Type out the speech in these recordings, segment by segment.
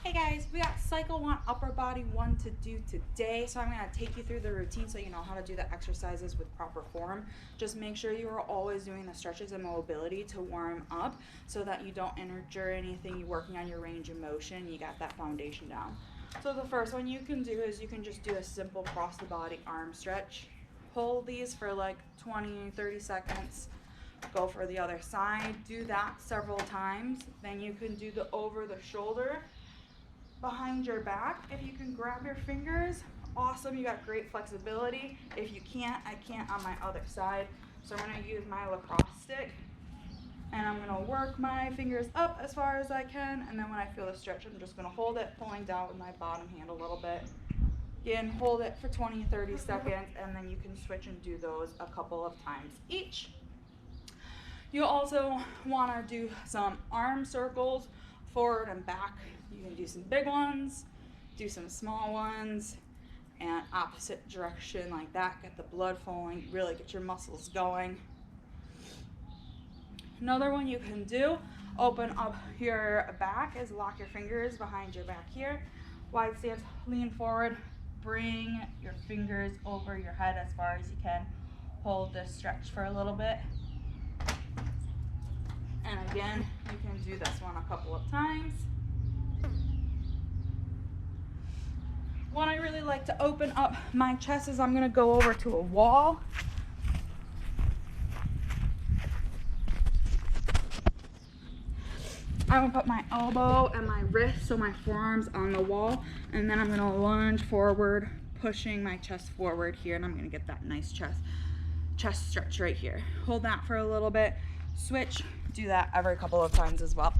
Hey guys, we got Cycle 1 Upper Body 1 to do today. So I'm going to take you through the routine so you know how to do the exercises with proper form. Just make sure you are always doing the stretches and mobility to warm up so that you don't injure anything. You're working on your range of motion. You got that foundation down. So the first one you can do is you can just do a simple cross the body arm stretch. Hold these for like 20-30 seconds. Go for the other side. Do that several times. Then you can do the over the shoulder behind your back. If you can grab your fingers, awesome, you got great flexibility. If you can't, I can't on my other side. So I'm gonna use my lacrosse stick and I'm gonna work my fingers up as far as I can, and then when I feel the stretch, I'm just gonna hold it, pulling down with my bottom hand a little bit. Again, hold it for 20-30 seconds, and then you can switch and do those a couple of times each. You also wanna do some arm circles forward and back. You can do some big ones, do some small ones, and opposite direction like that. Get the blood flowing, really get your muscles going. Another one you can do, open up your back, is lock your fingers behind your back here. Wide stance, lean forward, bring your fingers over your head as far as you can. Hold this stretch for a little bit. And again, you can do this one a couple of times. One I really like to open up my chest is I'm gonna go over to a wall. I'm gonna put my elbow and my wrist, so my forearms on the wall, and then I'm gonna lunge forward, pushing my chest forward here, and I'm gonna get that nice chest stretch right here. Hold that for a little bit, switch, do that every couple of times as well.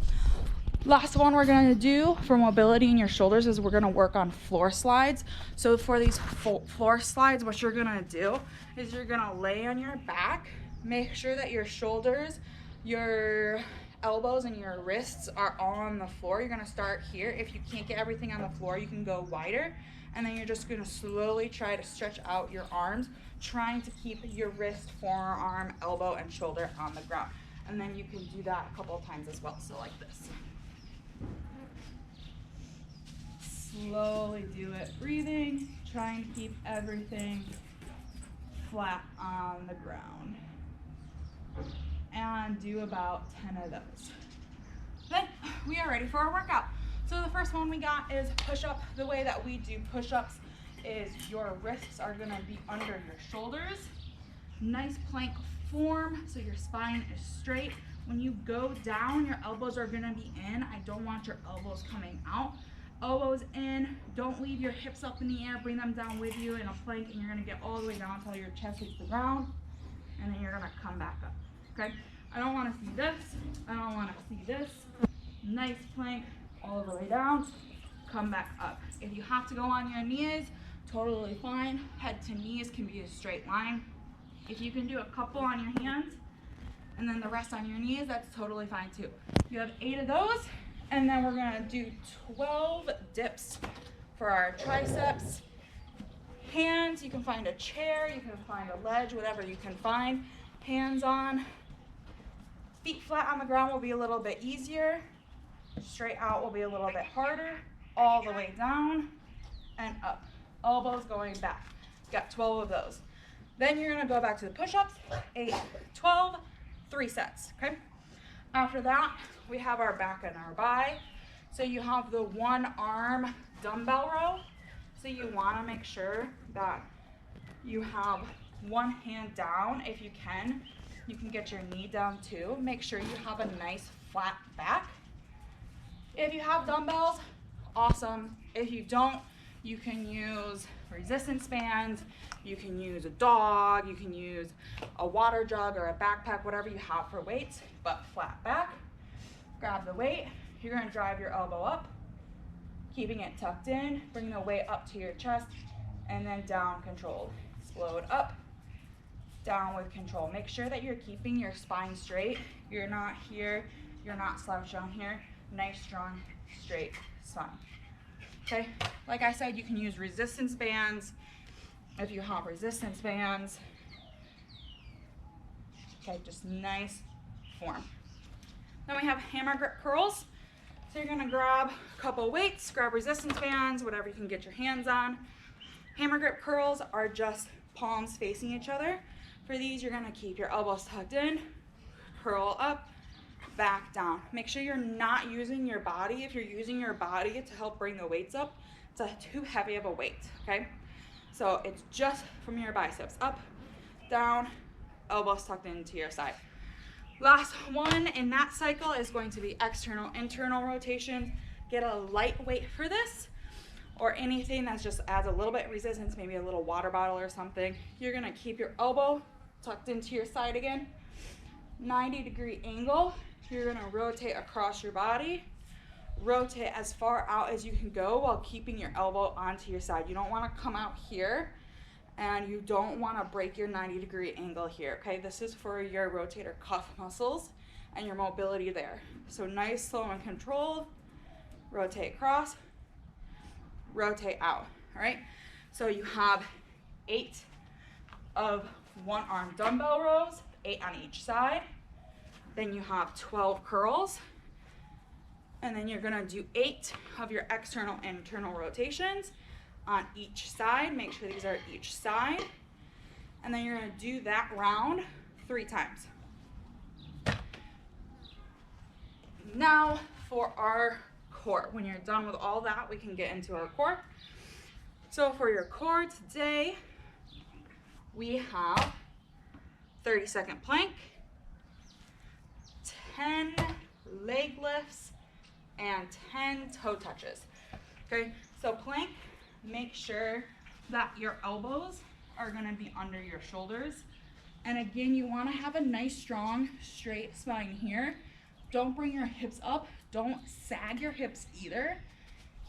Last one we're gonna do for mobility in your shoulders is we're gonna work on floor slides. So for these floor slides, what you're gonna do is you're gonna lay on your back, make sure that your shoulders, your elbows, and your wrists are all on the floor. You're gonna start here. If you can't get everything on the floor, you can go wider, and then you're just gonna slowly try to stretch out your arms, trying to keep your wrist, forearm, elbow, and shoulder on the ground. And then you can do that a couple of times as well, so like this. Slowly do it, breathing, trying to keep everything flat on the ground. And do about 10 of those. Then we are ready for our workout. So the first one we got is push-up. The way that we do push-ups is your wrists are gonna be under your shoulders. Nice plank form, so your spine is straight. When you go down, your elbows are gonna be in. I don't want your elbows coming out. Elbows in, don't leave your hips up in the air, bring them down with you in a plank, and you're gonna get all the way down until your chest hits the ground, and then you're gonna come back up, okay? I don't wanna see this, I don't wanna see this. Nice plank, all the way down, come back up. If you have to go on your knees, totally fine. Head to knees can be a straight line. If you can do a couple on your hands, and then the rest on your knees, that's totally fine too. You have 8 of those, and then we're gonna do 12 dips for our triceps. Hands, you can find a chair, you can find a ledge, whatever you can find. Hands on. Feet flat on the ground will be a little bit easier. Straight out will be a little bit harder. All the way down and up. Elbows going back. Got 12 of those. Then you're gonna go back to the push-ups. 8, 12, 3 sets, okay? After that, we have our back and our bi. So you have the one arm dumbbell row. So you wanna make sure that you have one hand down if you can. You can get your knee down too. Make sure you have a nice flat back. If you have dumbbells, awesome. If you don't, you can use resistance bands, you can use a dog, you can use a water jug or a backpack, whatever you have for weights, but flat back. Grab the weight, you're gonna drive your elbow up, keeping it tucked in, bring the weight up to your chest, and then down controlled. Explode up, down with control. Make sure that you're keeping your spine straight. You're not here, you're not slouched down here. Nice, strong, straight spine. Okay, like I said, you can use resistance bands if you have resistance bands. Okay, just nice form. Then we have hammer grip curls. So you're gonna grab a couple weights, grab resistance bands, whatever you can get your hands on. Hammer grip curls are just palms facing each other. For these, you're gonna keep your elbows tucked in, curl up, back down. Make sure you're not using your body. If you're using your body to help bring the weights up, it's too heavy of a weight, okay? So it's just from your biceps, up, down, elbows tucked into your side. Last one in that cycle is going to be external, internal rotation. Get a light weight for this, or anything that just adds a little bit of resistance, maybe a little water bottle or something. You're gonna keep your elbow tucked into your side again, 90-degree angle. You're gonna rotate across your body, rotate as far out as you can go while keeping your elbow onto your side. You don't wanna come out here, and you don't wanna break your 90-degree angle here, okay? This is for your rotator cuff muscles and your mobility there. So nice, slow, and controlled. Rotate across, rotate out, all right? So you have 8 of one-arm dumbbell rows, 8 on each side. Then you have 12 curls. And then you're gonna do 8 of your external and internal rotations on each side. Make sure these are each side. And then you're gonna do that round 3 times. Now for our core. When you're done with all that, we can get into our core. So for your core today, we have 30-second plank, 10 leg lifts, and 10 toe touches. Okay, so plank, make sure that your elbows are gonna be under your shoulders. And again, you wanna have a nice, strong, straight spine here. Don't bring your hips up. Don't sag your hips either.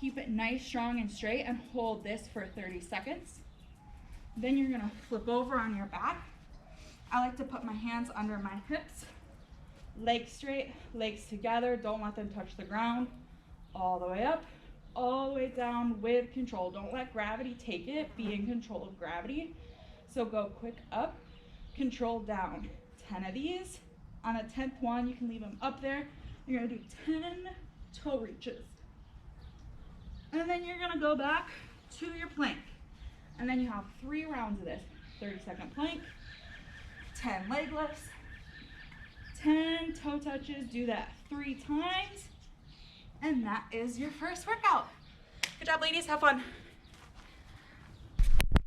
Keep it nice, strong, and straight, and hold this for 30 seconds. Then you're gonna flip over on your back. I like to put my hands under my hips, legs straight, legs together. Don't let them touch the ground. All the way up, all the way down with control. Don't let gravity take it. Be in control of gravity. So go quick up, control down. 10 of these. On a 10th one, you can leave them up there. You're gonna do 10 toe reaches. And then you're gonna go back to your plank. And then you have 3 rounds of this. 30-second plank, 10 leg lifts, 10 toe touches. Do that 3 times. And that is your first workout. Good job, ladies. Have fun.